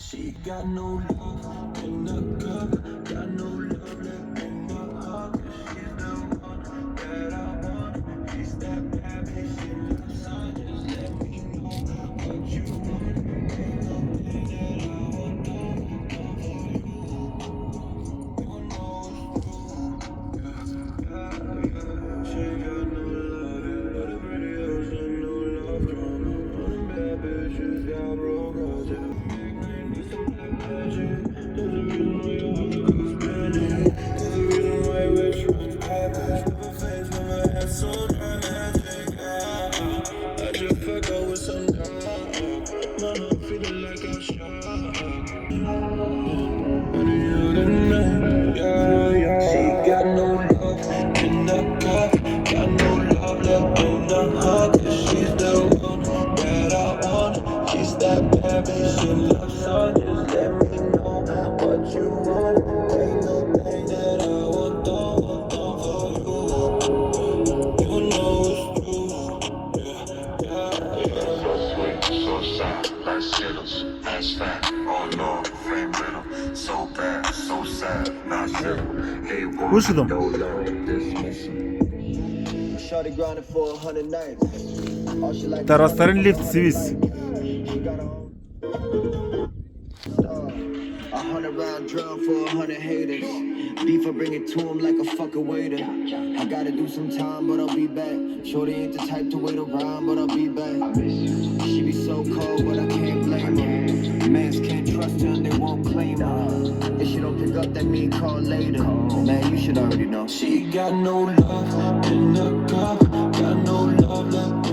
She got no love in the cup, got no love left in my heart. 'Cause she's the one that I want. She's that bad bitch in the sun. Just let me know what you want. Ain't no thing that I want done for you. You know it's true. She got no love, yeah. But the pretty ocean, no love drama. All them bad bitches got broke hearts, yeah. Need some black magic. There's a reason why your heart goes panic. There's a reason why we're trying habits. Never face, never had so dramatic. I just fuck up with some dog. Man, I'm feeling like I'm shot. Any other night, yeah, yeah. She got no love in the cup, got no love left in the heart. 'Cause she's the one that I want. She's that bad bitch in love song. Just let me know what you want. Ain't no thing that I want done for you. You know it's true. So sweet, so sour, like Skittles, that's fat, oh no, flame brittle, so bad, so sad, not zero. Hey, boy, Uçudum. no love, dismissal. Shorty grinding for 100 nights. All she like is Terasların fucking lift for 100 Swiss. nights. She got her own star. 100 round drum for 100 haters. Beef, I bring it to him like a fucking waiter. I gotta do some time, but I'll be back. Shorty ain't the type to wait around, but I'll be back. She be so cold, but I can't blame her. Mans can't trust her and they won't claim her. If she don't pick up, that mean call later. Man, you should already know. She got no love in the cup, got no love left